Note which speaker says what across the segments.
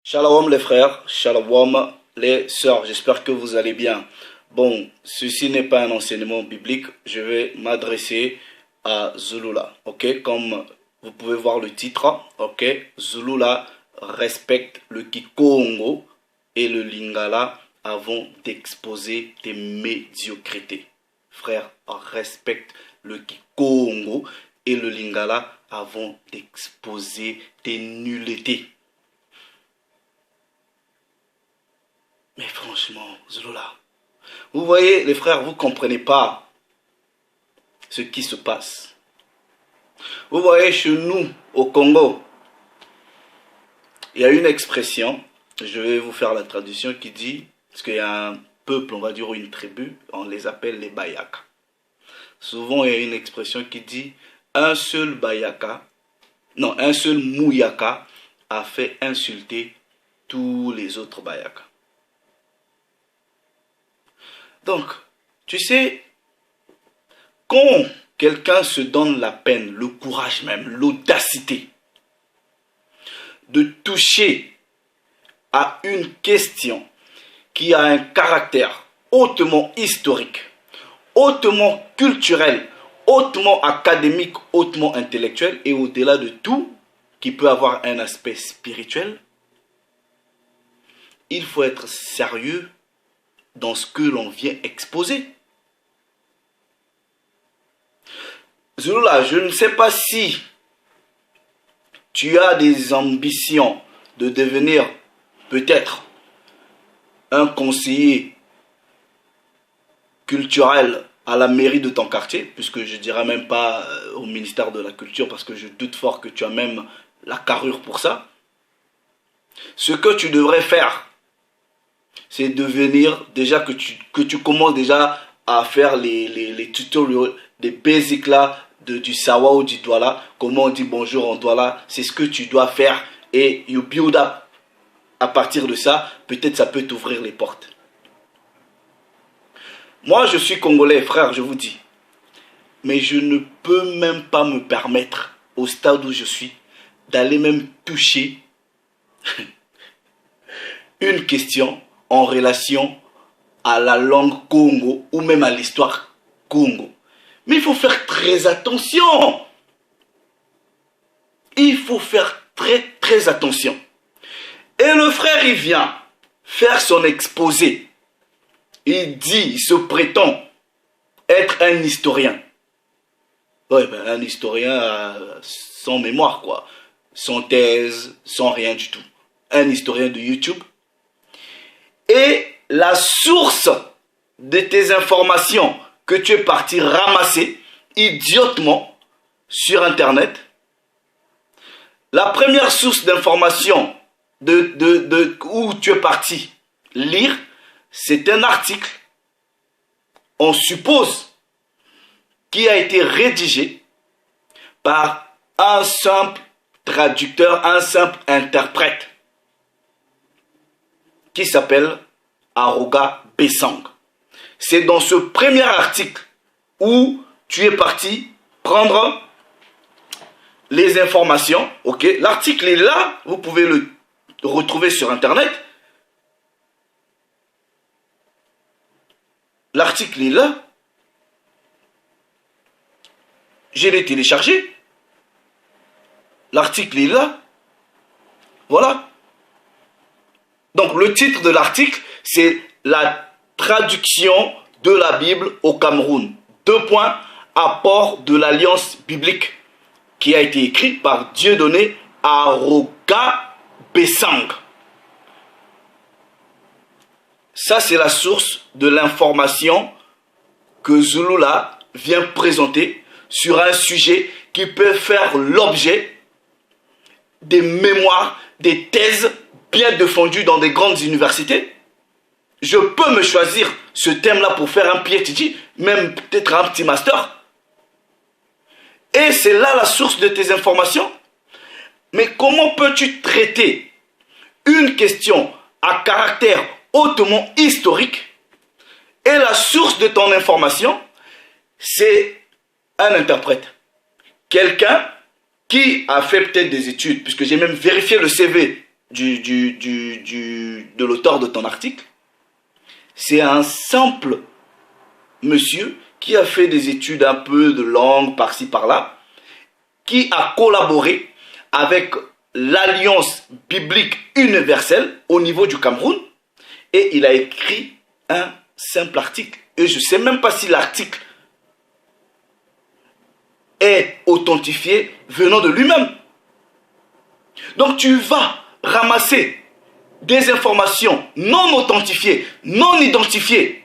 Speaker 1: Shalom les frères, shalom les sœurs, j'espère que vous allez bien. Bon, ceci n'est pas un enseignement biblique, je vais m'adresser à Zulula, ok? Comme vous pouvez voir le titre, ok? Zulula respecte le Kikongo et le Lingala avant d'exposer des médiocrités. Frères, respecte le Kikongo et le Lingala avant d'exposer des nullités. Mais franchement, Zulula, vous voyez, les frères, vous ne comprenez pas ce qui se passe. Vous voyez, chez nous, au Congo, il y a une expression, je vais vous faire la traduction, qui dit, parce qu'il y a un peuple, on va dire une tribu, on les appelle les Bayaka. Souvent, il y a une expression qui dit, un seul Bayaka, non, un seul Mouyaka a fait insulter tous les autres Bayaka. Donc, tu sais, quand quelqu'un se donne la peine, le courage même, l'audacité de toucher à une question qui a un caractère hautement historique, hautement culturel, hautement académique, hautement intellectuel et au-delà de tout, qui peut avoir un aspect spirituel, il faut être sérieux dans ce que l'on vient exposer. Zulula, je ne sais pas si tu as des ambitions de devenir peut-être un conseiller culturel à la mairie de ton quartier, puisque je ne dirais même pas au ministère de la Culture, parce que je doute fort que tu as même la carrure pour ça. Ce que tu devrais faire, c'est de venir, déjà que tu commences déjà à faire les tutoriels, des basics là, du Sawa ou du Douala, comment on dit bonjour en Douala, c'est ce que tu dois faire et you build up. À partir de ça, peut-être ça peut t'ouvrir les portes. Moi, je suis congolais, frère, je vous dis, mais je ne peux même pas me permettre, au stade où je suis, d'aller même toucher une question en relation à la langue Congo ou même à l'histoire Congo. Mais il faut faire très attention. Il faut faire très attention. Et le frère, il vient faire son exposé. Il dit, il se prétend être un historien. Ouais, ben, un historien sans mémoire, quoi. Sans thèse, sans rien du tout. Un historien de YouTube. Et la source de tes informations que tu es parti ramasser idiotement sur Internet, la première source d'information où tu es parti lire, c'est un article, on suppose, qui a été rédigé par un simple traducteur, un simple interprète, qui s'appelle Aroga Besang. C'est dans ce premier article où tu es parti prendre les informations. Ok, l'article est là, vous pouvez le retrouver sur Internet. L'article est là. Je l'ai téléchargé. L'article est là. Voilà. Donc le titre de l'article, c'est la traduction de la Bible au Cameroun. 2 points, apport de l'Alliance biblique, qui a été écrit par Dieudonné Aroga Besang. Ça, c'est la source de l'information que Zulula vient présenter sur un sujet qui peut faire l'objet des mémoires, des thèses bien défendues dans des grandes universités. Je peux me choisir ce thème-là pour faire un PhD, même peut-être un petit master. Et c'est là la source de tes informations. Mais comment peux-tu traiter une question à caractère hautement historique et la source de ton information, c'est un interprète. Quelqu'un qui a fait peut-être des études, puisque j'ai même vérifié le CV de l'auteur de ton article, c'est un simple monsieur qui a fait des études un peu de langue par-ci par-là, qui a collaboré avec l'Alliance biblique universelle au niveau du Cameroun, et il a écrit un simple article. Et je ne sais même pas si l'article est authentifié venant de lui-même. Donc tu vas ramasser des informations non authentifiées, non identifiées,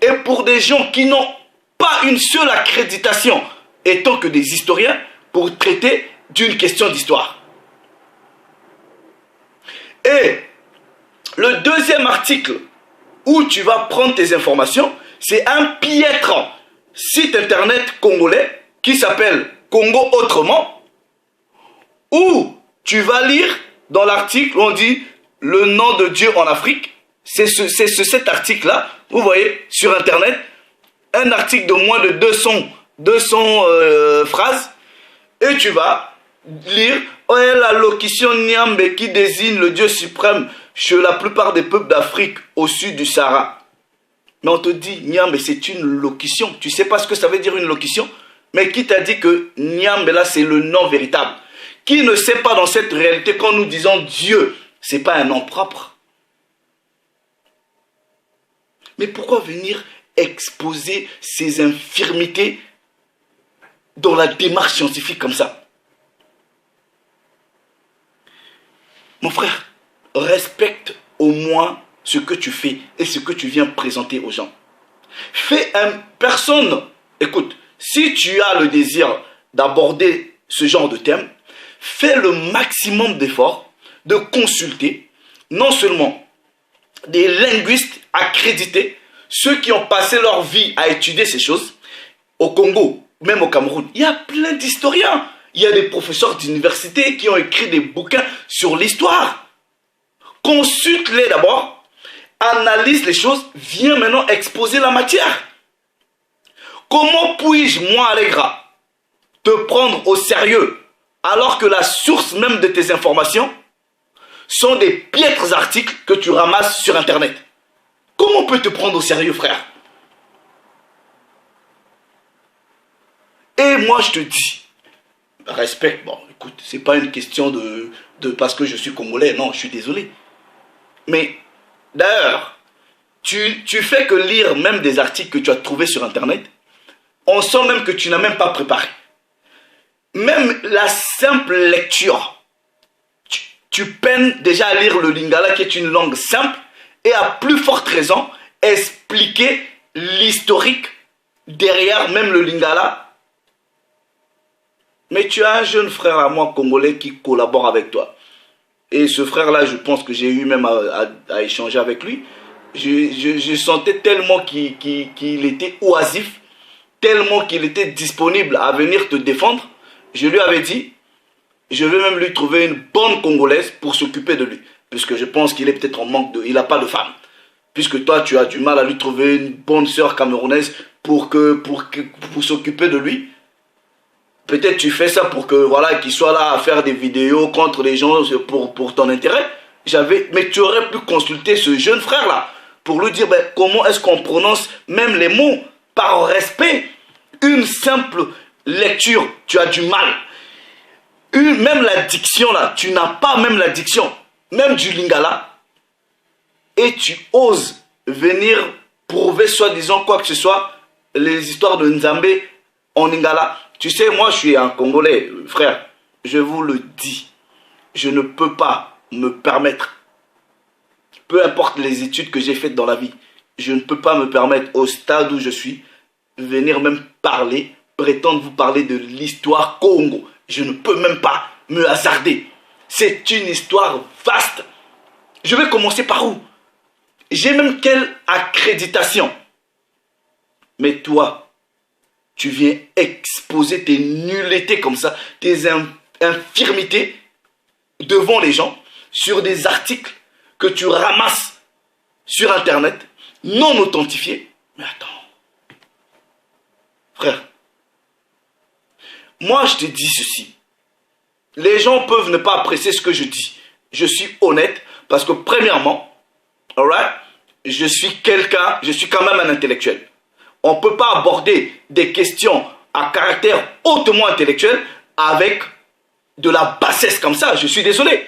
Speaker 1: et pour des gens qui n'ont pas une seule accréditation étant que des historiens pour traiter d'une question d'histoire. Et le deuxième article où tu vas prendre tes informations, c'est un piètre site internet congolais qui s'appelle Congo Autrement, où tu vas lire dans l'article où on dit le nom de Dieu en Afrique. C'est cet article-là, vous voyez, sur internet, un article de moins de 200 phrases, et tu vas lire la locution Niambe qui désigne le Dieu suprême chez la plupart des peuples d'Afrique au sud du Sahara. Mais on te dit Niambe, c'est une locution. Tu ne sais pas ce que ça veut dire une locution? Mais qui t'a dit que Niambe là c'est le nom véritable? Qui ne sait pas dans cette réalité quand nous disons Dieu, ce n'est pas un nom propre? Mais pourquoi venir exposer ces infirmités dans la démarche scientifique comme ça? Mon frère, respecte au moins ce que tu fais et ce que tu viens présenter aux gens. Personne, écoute, si tu as le désir d'aborder ce genre de thème, fais le maximum d'efforts de consulter non seulement des linguistes accrédités, ceux qui ont passé leur vie à étudier ces choses, au Congo, même au Cameroun. Il y a plein d'historiens. Il y a des professeurs d'université qui ont écrit des bouquins sur l'histoire. Consulte-les d'abord, analyse les choses, viens maintenant exposer la matière. Comment puis-je, moi, Allegra, te prendre au sérieux alors que la source même de tes informations sont des piètres articles que tu ramasses sur Internet? Comment on peut te prendre au sérieux, frère? Et moi, je te dis, respecte, bon, écoute, c'est pas une question de parce que je suis congolais, non, je suis désolé. Mais, d'ailleurs, tu fais que lire même des articles que tu as trouvés sur Internet, on sent même que tu n'as même pas préparé. Même la simple lecture, tu peines déjà à lire le lingala qui est une langue simple et à plus forte raison expliquer l'historique derrière même le lingala. Mais tu as un jeune frère à moi congolais qui collabore avec toi. Et ce frère-là, je pense que j'ai eu même à échanger avec lui. Je sentais tellement qu'il était oisif, tellement qu'il était disponible à venir te défendre. Je lui avais dit, je vais même lui trouver une bonne Congolaise pour s'occuper de lui. Puisque je pense qu'il est peut-être en manque de... Il n'a pas de femme. Puisque toi, tu as du mal à lui trouver une bonne sœur camerounaise pour s'occuper de lui. Peut-être tu fais ça pour que, voilà, qu'il soit là à faire des vidéos contre les gens pour ton intérêt. Mais tu aurais pu consulter ce jeune frère-là pour lui dire comment est-ce qu'on prononce même les mots par respect. Une simple lecture, tu as du mal. Même la diction là, tu n'as pas même la diction, même du lingala. Et tu oses venir prouver soi-disant quoi que ce soit, les histoires de Nzambe en lingala. Tu sais, moi je suis un Congolais, frère, je vous le dis, je ne peux pas me permettre, peu importe les études que j'ai faites dans la vie, je ne peux pas me permettre au stade où je suis, venir même parler, prétendre vous parler de l'histoire Congo. Je ne peux même pas me hasarder. C'est une histoire vaste. Je vais commencer par où? J'ai même quelle accréditation? Mais toi, tu viens exposer tes nullités comme ça, tes infirmités devant les gens sur des articles que tu ramasses sur Internet, non authentifiés. Mais attends, frère, moi je te dis ceci. Les gens peuvent ne pas apprécier ce que je dis, je suis honnête parce que premièrement, alright, je suis quand même un intellectuel. On ne peut pas aborder des questions à caractère hautement intellectuel avec de la bassesse comme ça. Je suis désolé.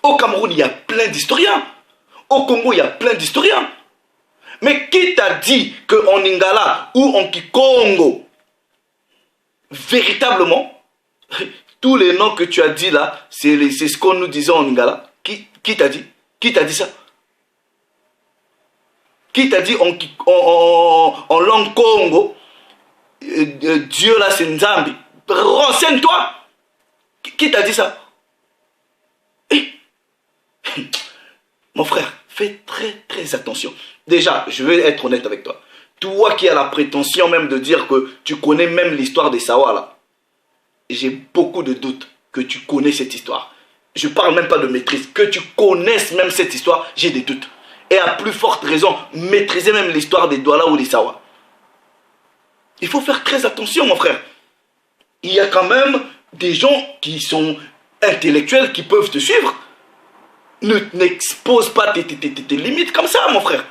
Speaker 1: Au Cameroun, il y a plein d'historiens. Au Congo, il y a plein d'historiens. Mais qui t'a dit qu'en Lingala ou en Kikongo, véritablement, tous les noms que tu as dit là, c'est ce qu'on nous disait en Lingala. Qui t'a dit? Qui t'a dit ça? Qui t'a dit en langue Congo, Dieu là c'est Nzambi? Renseigne-toi. Qui t'a dit ça? Mon frère, fais très attention. Déjà, je vais être honnête avec toi. Toi qui as la prétention même de dire que tu connais même l'histoire des Sawa là, j'ai beaucoup de doutes que tu connais cette histoire. Je parle même pas de maîtrise. Que tu connaisses même cette histoire, j'ai des doutes. Et à plus forte raison, maîtriser même l'histoire des Douala ou des Sawa. Il faut faire très attention, mon frère. Il y a quand même des gens qui sont intellectuels, qui peuvent te suivre. N'expose pas tes limites comme ça, mon frère.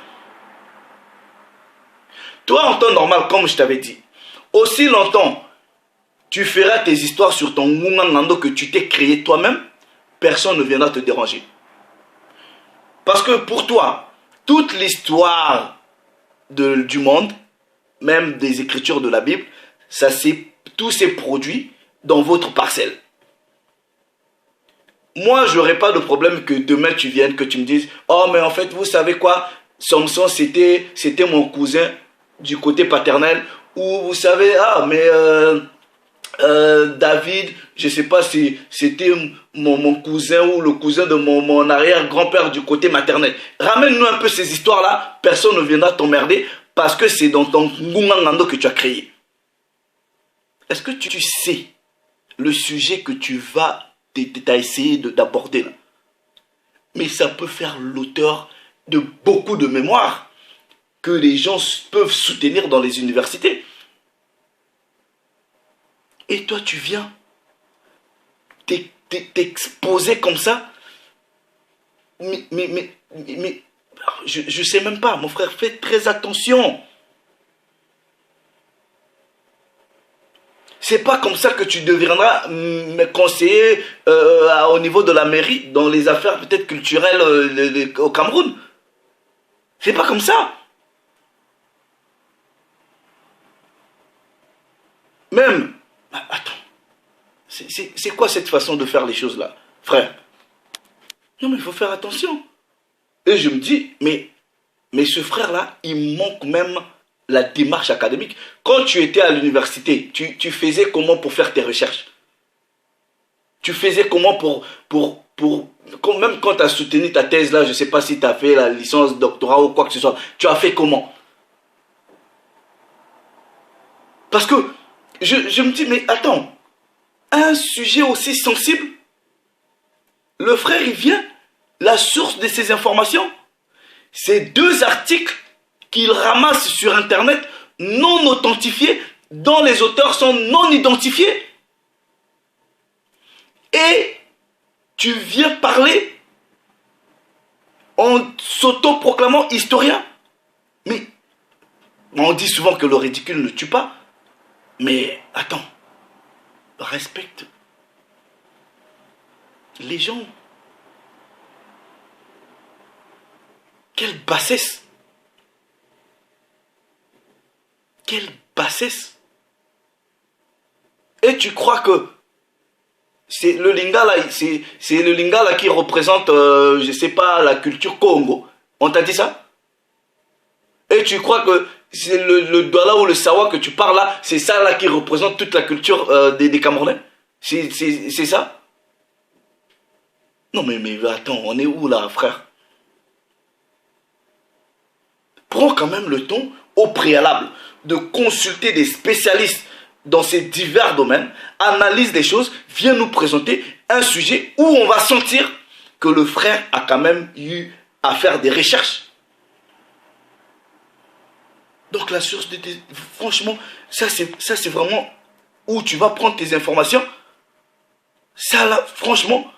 Speaker 1: Toi, en temps normal, comme je t'avais dit, aussi longtemps tu feras tes histoires sur ton Ngungangando que tu t'es créé toi-même, personne ne viendra te déranger. Parce que pour toi, toute l'histoire du monde, même des écritures de la Bible, tout s'est produit dans votre parcelle. Moi, je n'aurais pas de problème que demain tu viennes, que tu me dises « Oh, mais en fait, vous savez quoi? Samson, c'était mon cousin du côté paternel. » Ou vous savez, ah, mais David, je ne sais pas si c'était mon cousin ou le cousin de mon arrière-grand-père du côté maternel. Ramène-nous un peu ces histoires-là, personne ne viendra t'emmerder parce que c'est dans ton Ngungangando que tu as créé. Est-ce que tu sais le sujet que tu vas essayer d'aborder là? Mais ça peut faire l'auteur de beaucoup de mémoires que les gens peuvent soutenir dans les universités. Et toi, tu viens t'exposer comme ça. Mais je ne sais même pas, mon frère, fais très attention. C'est pas comme ça que tu deviendras me conseiller au niveau de la mairie, dans les affaires peut-être culturelles au Cameroun. C'est pas comme ça. Même, attends, c'est quoi cette façon de faire les choses là, frère? Non mais il faut faire attention. Et je me dis, mais ce frère là, il manque même la démarche académique. Quand tu étais à l'université, tu faisais comment pour faire tes recherches? Tu faisais comment même quand tu as soutenu ta thèse là, je ne sais pas si tu as fait la licence, doctorat ou quoi que ce soit, tu as fait comment? Parce que je me dis, mais attends, un sujet aussi sensible, le frère il vient, la source de ces informations, c'est 2 articles qu'il ramasse sur internet non authentifiés, dont les auteurs sont non identifiés. Et tu viens parler en s'auto-proclamant historien. Mais on dit souvent que le ridicule ne tue pas. Mais attends, respecte les gens. Quelle bassesse! Quelle bassesse! Et tu crois que c'est le Lingala, c'est le Lingala qui représente, je ne sais pas, la culture Congo. On t'a dit ça? Et tu crois que c'est le Douala ou le Sawa que tu parles là, c'est ça là qui représente toute la culture des Camerounais? C'est ça? Non mais attends, on est où là, frère? Prends quand même le temps au préalable de consulter des spécialistes dans ces divers domaines, analyse des choses, viens nous présenter un sujet où on va sentir que le frère a quand même eu à faire des recherches. Donc la source de tes... Franchement, ça c'est vraiment où tu vas prendre tes informations. Ça là, franchement,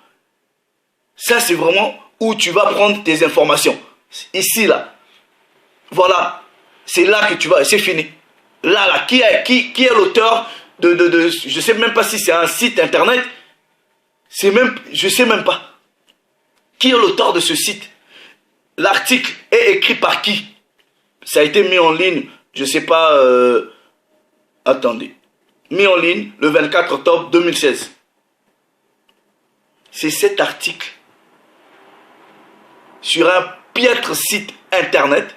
Speaker 1: Ça, c'est vraiment où tu vas prendre tes informations. Ici, là. Voilà. C'est là que tu vas... C'est fini. Là, qui est l'auteur de... Je ne sais même pas si c'est un site internet. Je ne sais même pas. Qui est l'auteur de ce site? L'article est écrit par qui? Ça a été mis en ligne, je ne sais pas... attendez. Mis en ligne le 24 octobre 2016. C'est cet article sur un piètre site internet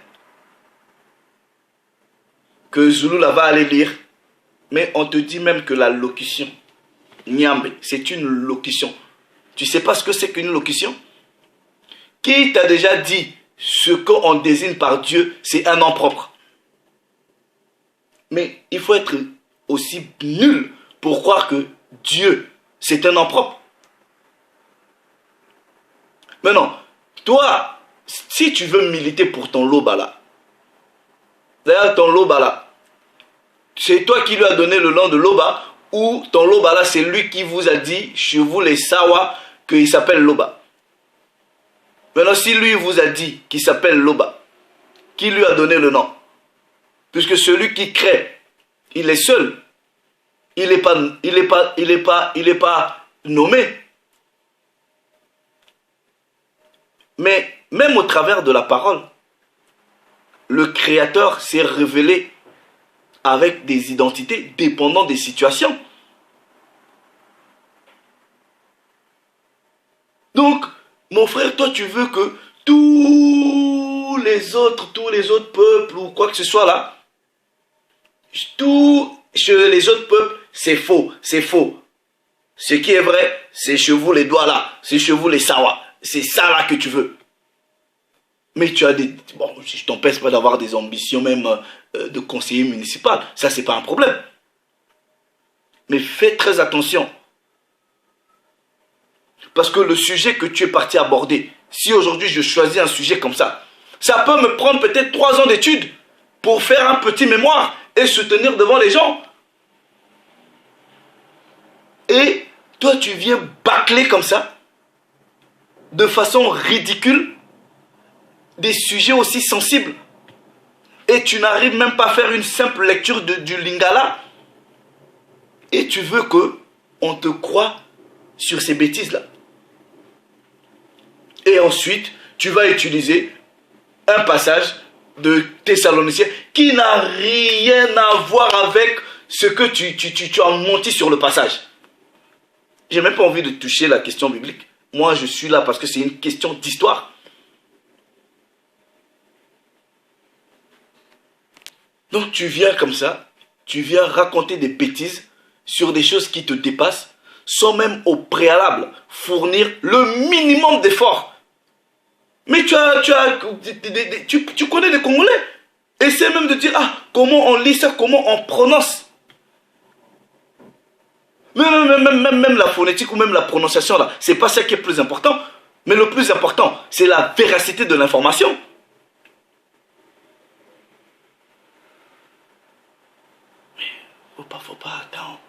Speaker 1: que Zouloula va aller lire. Mais on te dit même que la locution, Niambe, c'est une locution. Tu sais pas ce que c'est qu'une locution? Qui t'a déjà dit ce qu'on désigne par Dieu, c'est un nom propre? Mais il faut être aussi nul pour croire que Dieu, c'est un nom propre. Maintenant, toi, si tu veux militer pour ton Lobala, d'ailleurs ton Lobala, c'est toi qui lui as donné le nom de Loba, ou ton Lobala, c'est lui qui vous a dit, chez vous les Sawa, qu'il s'appelle Loba. Maintenant, si lui vous a dit qu'il s'appelle Loba, qui lui a donné le nom? Puisque celui qui crée, il est seul. Il n'est pas nommé. Mais même au travers de la parole, le Créateur s'est révélé avec des identités dépendant des situations. Donc, mon frère, toi tu veux que tous les autres peuples ou quoi que ce soit là, tous chez les autres peuples, c'est faux, c'est faux. Ce qui est vrai, c'est chez vous les doigts là, c'est chez vous les sawa. C'est ça là que tu veux. Mais tu as des... Bon, je t'empêche pas d'avoir des ambitions même de conseiller municipal. Ça, c'est pas un problème. Mais fais très attention. Parce que le sujet que tu es parti aborder, si aujourd'hui je choisis un sujet comme ça peut me prendre peut-être 3 ans d'études pour faire un petit mémoire et se tenir devant les gens. Et toi, tu viens bâcler comme ça, de façon ridicule, des sujets aussi sensibles. Et tu n'arrives même pas à faire une simple lecture du Lingala. Et tu veux qu'on te croie sur ces bêtises-là. Et ensuite, tu vas utiliser un passage de Thessaloniciens qui n'a rien à voir avec ce que tu as menti sur le passage. J'ai même pas envie de toucher la question biblique. Moi, je suis là parce que c'est une question d'histoire. Donc, tu viens comme ça, tu viens raconter des bêtises sur des choses qui te dépassent, sans même au préalable fournir le minimum d'efforts. Mais tu connais les Congolais. Essaie même de dire, ah, comment on lit ça, comment on prononce. Même la phonétique ou même la prononciation, là, c'est pas ça qui est plus important. Mais le plus important, c'est la véracité de l'information. Mais faut pas attendre.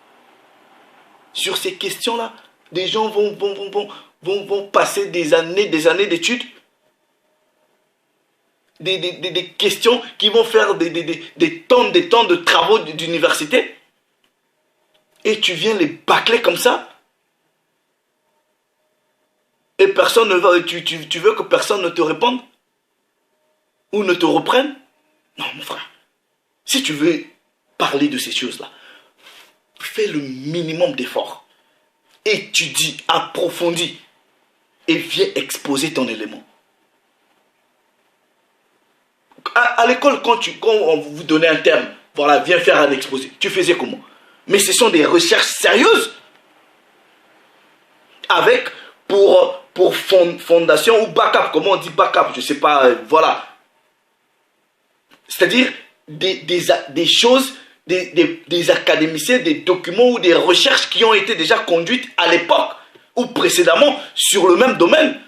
Speaker 1: Sur ces questions-là, des gens vont passer des années d'études. Des questions qui vont faire des tonnes de travaux d'université. Et tu viens les bâcler comme ça. Et personne ne va... Tu veux que personne ne te réponde? Ou ne te reprenne? Non, mon frère. Si tu veux parler de ces choses-là, fais le minimum d'efforts. Étudie, approfondis. Et viens exposer ton élément. À l'école, quand on vous donnait un terme, voilà, viens faire un exposé. Tu faisais comment? Mais ce sont des recherches sérieuses. Avec, pour fondation ou backup, comment on dit backup, je ne sais pas, voilà. C'est-à-dire des choses, des académiciens, des documents ou des recherches qui ont été déjà conduites à l'époque ou précédemment sur le même domaine.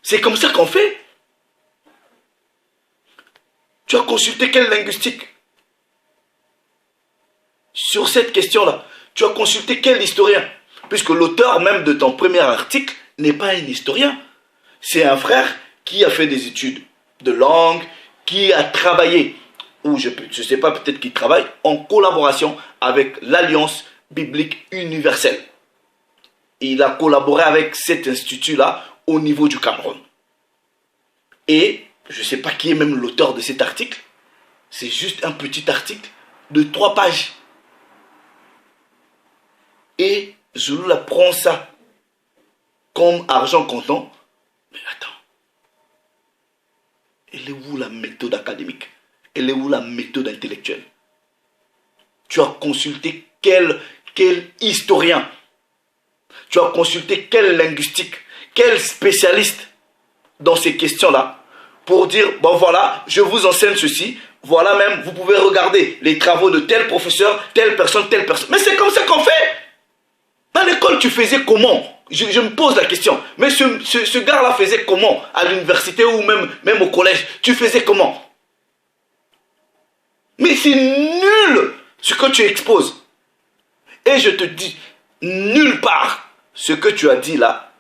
Speaker 1: C'est comme ça qu'on fait. Tu as consulté quelle linguistique? Sur cette question-là, tu as consulté quel historien? Puisque l'auteur même de ton premier article n'est pas un historien. C'est un frère qui a fait des études de langue, qui a travaillé, ou je ne sais pas, peut-être qu'il travaille, en collaboration avec l'Alliance biblique universelle. Il a collaboré avec cet institut-là au niveau du Cameroun. Et je ne sais pas qui est même l'auteur de cet article. C'est juste un petit article de 3 pages. Et Zulula prend ça comme argent comptant. Mais attends. Elle est où la méthode académique? Elle est où la méthode intellectuelle? Tu as consulté quel historien? Tu as consulté quel linguistique? Quel spécialiste dans ces questions-là pour dire, bon voilà, je vous enseigne ceci. Voilà même, vous pouvez regarder les travaux de tel professeur, telle personne, telle personne. Mais c'est comme ça qu'on fait. À l'école, tu faisais comment? Je me pose la question. Mais ce gars-là faisait comment? À l'université ou même au collège? Tu faisais comment? Mais c'est nul ce que tu exposes. Et je te dis, nulle part ce que tu as dit là,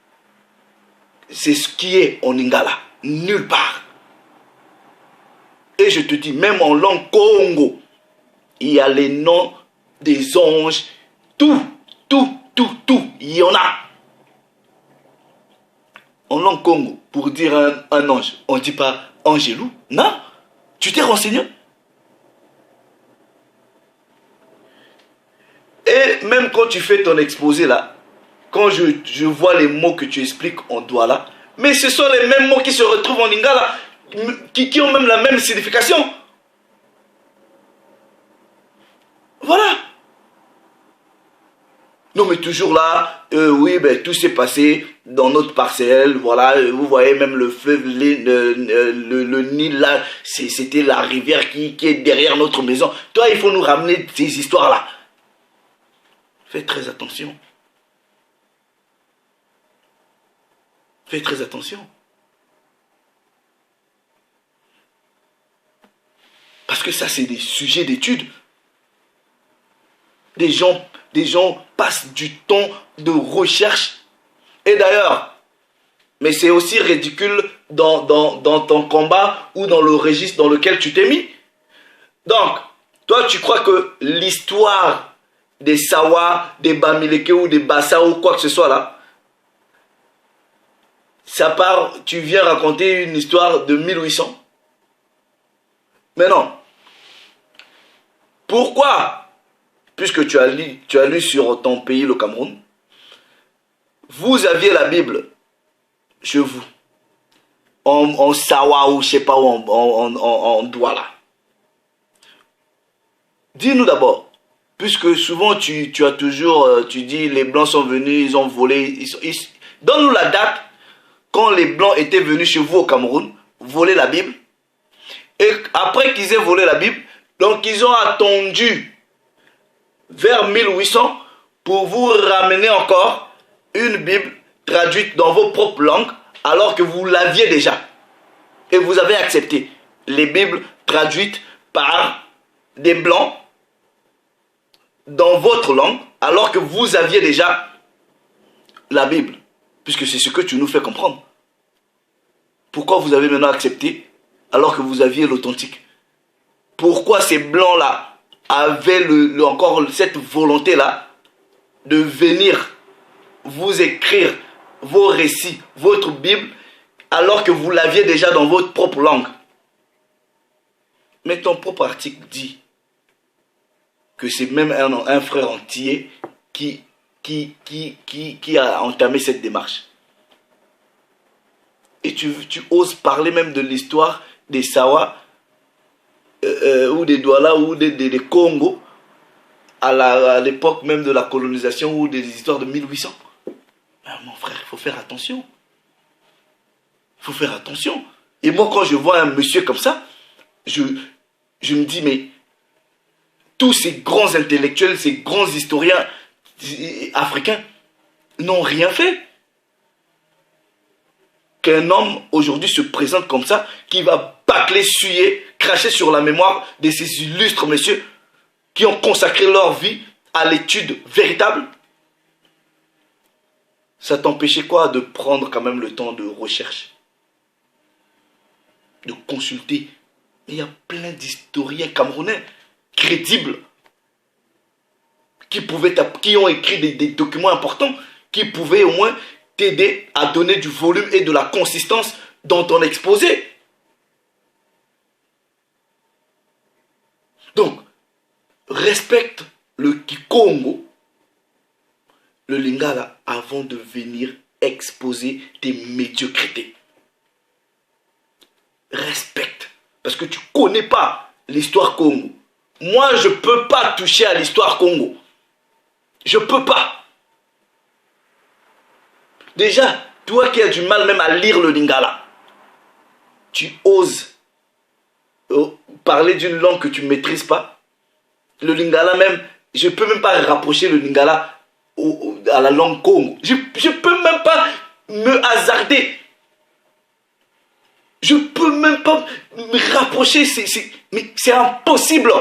Speaker 1: c'est ce qui est en Lingala. Nulle part. Et je te dis, même en langue Congo, il y a les noms des anges. Tout, il y en a. En langue Congo, pour dire un ange, on ne dit pas Angelou. Non, tu t'es renseigné. Et même quand tu fais ton exposé là, quand je vois les mots que tu expliques en Douala, mais ce sont les mêmes mots qui se retrouvent en Lingala, qui ont même la même signification. Voilà. Non mais toujours là, oui, ben, tout s'est passé dans notre parcelle, voilà, vous voyez même le fleuve, le Nil là, c'était la rivière qui est derrière notre maison. Toi, il faut nous ramener ces histoires-là. Fais très attention. Fais très attention. Parce que ça, c'est des sujets d'étude. Des gens passent du temps de recherche. Et d'ailleurs, mais c'est aussi ridicule dans ton combat ou dans le registre dans lequel tu t'es mis. Donc, toi, tu crois que l'histoire des Sawa, des Bamileke ou des Bassa ou quoi que ce soit là, ça part, tu viens raconter une histoire de 1800. Mais non. Pourquoi? Puisque tu as lu sur ton pays, le Cameroun, vous aviez la Bible chez vous, en Sawa ou je sais pas où, en Douala. Dis-nous d'abord, puisque souvent tu as toujours, tu dis les Blancs sont venus, ils ont volé, donne-nous la date quand les Blancs étaient venus chez vous au Cameroun, voler la Bible, et après qu'ils aient volé la Bible, donc ils ont attendu vers 1800 pour vous ramener encore une Bible traduite dans vos propres langues alors que vous l'aviez déjà. Et vous avez accepté les Bibles traduites par des Blancs dans votre langue alors que vous aviez déjà la Bible. Puisque c'est ce que tu nous fais comprendre. Pourquoi vous avez maintenant accepté alors que vous aviez l'authentique? Pourquoi ces Blancs-là avaient encore cette volonté-là de venir vous écrire vos récits, votre Bible, alors que vous l'aviez déjà dans votre propre langue? Mais ton propre article dit que c'est même un frère entier qui a entamé cette démarche. Et tu oses parler même de l'histoire des Sawa, ou des Douala ou des Congo à l'époque même de la colonisation ou des histoires de 1800. Ben, mon frère, il faut faire attention. Il faut faire attention. Et moi, quand je vois un monsieur comme ça, je me dis, mais tous ces grands intellectuels, ces grands historiens africains n'ont rien fait. Qu'un homme aujourd'hui se présente comme ça, qui va bâcler, suer, cracher sur la mémoire de ces illustres messieurs qui ont consacré leur vie à l'étude véritable. ça t'empêchait quoi de prendre quand même le temps de recherche, de consulter? Il y a plein d'historiens camerounais crédibles qui ont écrit des documents importants qui pouvaient au moins t'aider à donner du volume et de la consistance dans ton exposé. Donc, respecte le Kikongo, le Lingala, avant de venir exposer tes médiocrités. Respecte. Parce que tu ne connais pas l'histoire Congo. Moi, je ne peux pas toucher à l'histoire Congo. Je ne peux pas. Déjà, toi qui as du mal même à lire le Lingala, tu oses parler d'une langue que tu ne maîtrises pas. Le Lingala même, je ne peux même pas rapprocher le Lingala à la langue Congo. Je ne peux même pas me hasarder. Je ne peux même pas me rapprocher. Mais c'est impossible.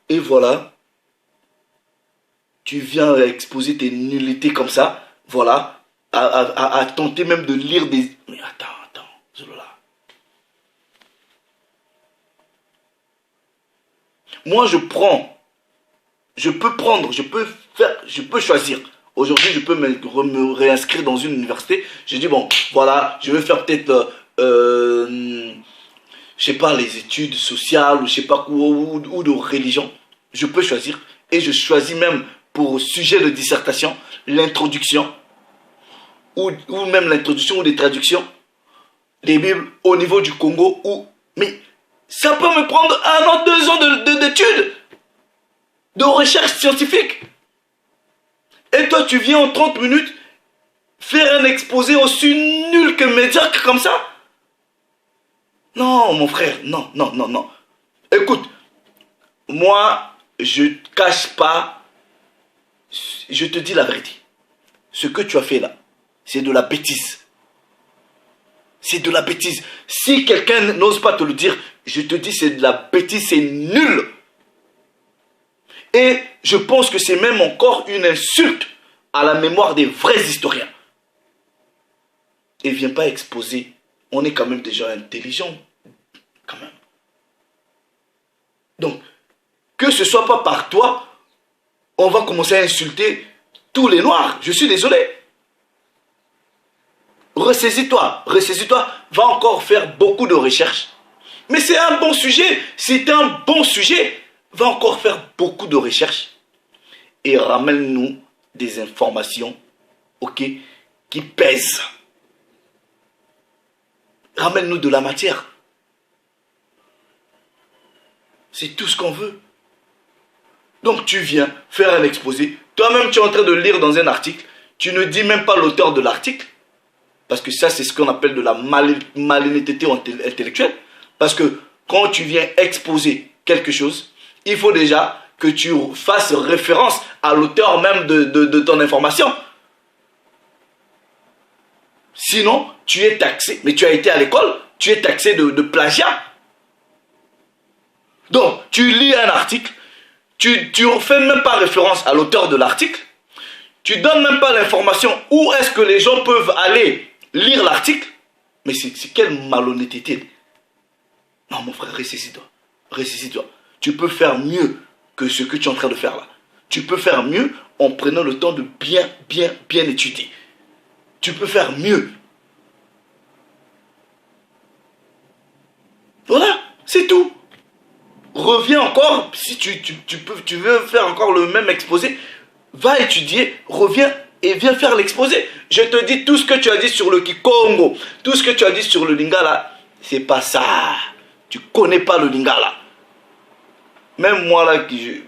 Speaker 1: Et voilà. Tu viens exposer tes nullités comme ça. Voilà. À tenter même de lire des... Mais attends. Là. Moi, je peux choisir. Aujourd'hui, je peux me réinscrire dans une université. Je dis, bon, voilà, je vais faire peut-être, je sais pas, les études sociales, ou je sais pas quoi, ou de religion. Je peux choisir. Et je choisis même pour sujet de dissertation, l'introduction, ou même l'introduction ou des traductions des Bibles au niveau du Congo. Mais ça peut me prendre 1 an, 2 ans d'études, de recherche scientifique. Et toi, tu viens en 30 minutes faire un exposé aussi nul que médiocre comme ça? Non, mon frère, non. Écoute, moi, je ne cache pas, je te dis la vérité. Ce que tu as fait là, c'est de la bêtise. C'est de la bêtise. Si quelqu'un n'ose pas te le dire, je te dis c'est de la bêtise, c'est nul. Et je pense que c'est même encore une insulte à la mémoire des vrais historiens. Et viens pas exposer. On est quand même des gens intelligents. Quand même. Donc, que ce soit pas par toi, on va commencer à insulter tous les Noirs. Je suis désolé. Ressaisis-toi, va encore faire beaucoup de recherches. Mais c'est un bon sujet, va encore faire beaucoup de recherches et ramène-nous des informations, ok, qui pèsent. Ramène-nous de la matière. C'est tout ce qu'on veut. Donc tu viens faire un exposé, toi-même tu es en train de lire dans un article, tu ne dis même pas l'auteur de l'article. Parce que ça, c'est ce qu'on appelle de la malhonnêteté intellectuelle. Parce que quand tu viens exposer quelque chose, il faut déjà que tu fasses référence à l'auteur même de ton information. Sinon, tu es taxé. Mais tu as été à l'école, tu es taxé de plagiat. Donc, tu lis un article, tu ne fais même pas référence à l'auteur de l'article, tu ne donnes même pas l'information où est-ce que les gens peuvent aller lire l'article. Mais c'est quelle malhonnêteté. Non, mon frère, ressaisis-toi. Tu peux faire mieux que ce que tu es en train de faire là. Tu peux faire mieux en prenant le temps de bien étudier. Tu peux faire mieux. Voilà, c'est tout. Reviens encore, si tu veux faire encore le même exposé, va étudier, reviens et viens faire l'exposé. Je te dis tout ce que tu as dit sur le Kikongo, tout ce que tu as dit sur le Lingala, c'est pas ça. Tu connais pas le Lingala. Même moi là,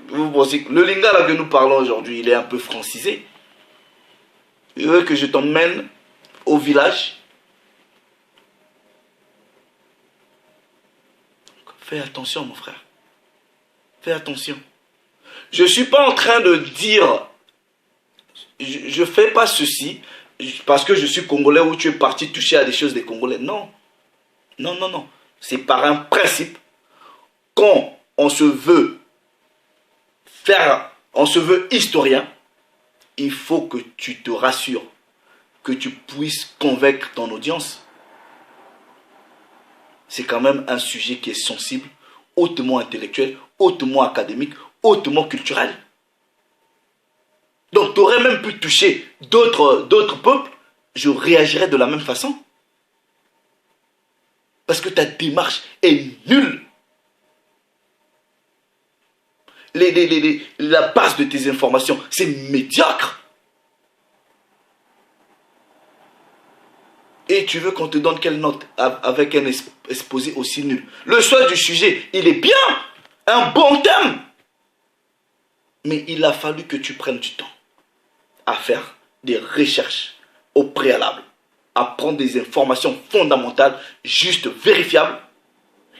Speaker 1: vous pensez que le Lingala que nous parlons aujourd'hui, il est un peu francisé. Je veux que je t'emmène au village. Fais attention, mon frère. Fais attention. Je ne suis pas en train de dire, je ne fais pas ceci parce que je suis Congolais ou tu es parti toucher à des choses des Congolais. Non. C'est par un principe. Quand on se veut historien, il faut que tu te rassures, que tu puisses convaincre ton audience. C'est quand même un sujet qui est sensible, hautement intellectuel, hautement académique, hautement culturel. Donc, tu aurais même pu toucher d'autres peuples, je réagirais de la même façon. Parce que ta démarche est nulle. La base de tes informations, c'est médiocre. Et tu veux qu'on te donne quelle note avec un exposé aussi nul? Le choix du sujet, il est bien, un bon thème. Mais il a fallu que tu prennes du temps à faire des recherches au préalable, à prendre des informations fondamentales, juste vérifiables,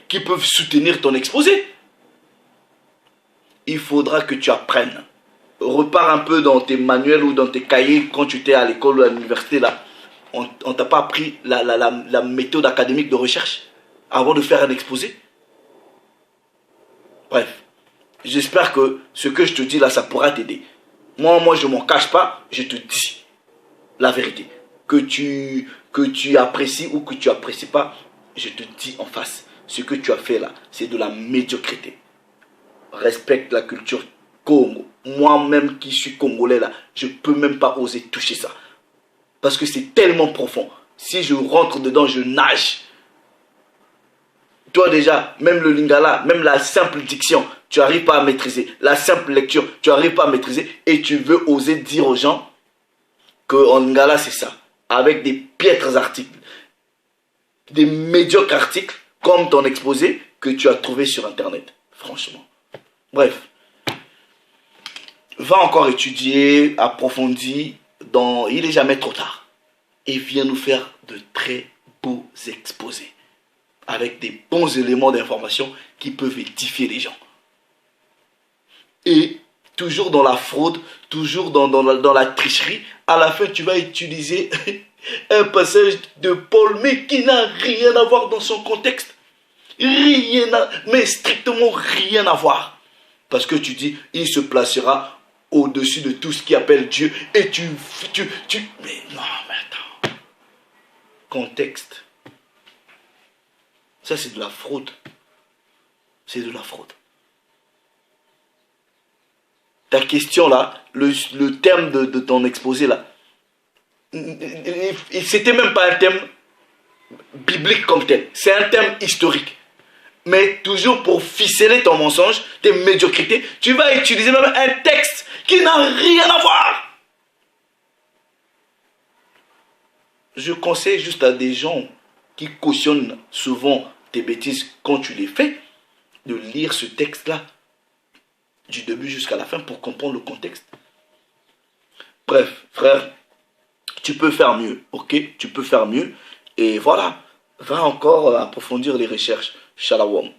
Speaker 1: qui peuvent soutenir ton exposé. Il faudra que tu apprennes. Repars un peu dans tes manuels ou dans tes cahiers quand tu étais à l'école ou à l'université là. On ne t'a pas appris la méthode académique de recherche avant de faire un exposé? Bref, j'espère que ce que je te dis là, ça pourra t'aider. Moi, je ne m'en cache pas, je te dis la vérité. Que tu apprécies ou que tu n'apprécies pas, je te dis en face. Ce que tu as fait là, c'est de la médiocrité. Respecte la culture Congo. Moi-même qui suis congolais là, je ne peux même pas oser toucher ça. Parce que c'est tellement profond. Si je rentre dedans, je nage. Toi déjà, même le lingala, même la simple diction, tu n'arrives pas à maîtriser. La simple lecture, tu n'arrives pas à maîtriser. Et tu veux oser dire aux gens qu'en lingala, c'est ça. Avec des piètres articles. Des médiocres articles, comme ton exposé, que tu as trouvé sur Internet. Franchement. Bref. Va encore étudier, approfondir. Il n'est jamais trop tard. Et viens nous faire de très beaux exposés. Avec des bons éléments d'information qui peuvent édifier les gens. Et toujours dans la fraude, toujours dans la tricherie, à la fin tu vas utiliser un passage de Paul, mais qui n'a rien à voir dans son contexte. Mais strictement rien à voir. Parce que tu dis, il se placera au-dessus de tout ce qui appelle Dieu. Et mais non, mais attends. Contexte. Ça, c'est de la fraude. C'est de la fraude. Ta question là, le terme de ton exposé là, c'était même pas un thème biblique comme tel. C'est un thème historique. Mais toujours pour ficeler ton mensonge, tes médiocrités, tu vas utiliser même un texte qui n'a rien à voir. Je conseille juste à des gens qui cautionnent souvent tes bêtises quand tu les fais, de lire ce texte-là, du début jusqu'à la fin, pour comprendre le contexte. Bref, frère, tu peux faire mieux, ok? Tu peux faire mieux. Et voilà, va encore approfondir les recherches. Shalom.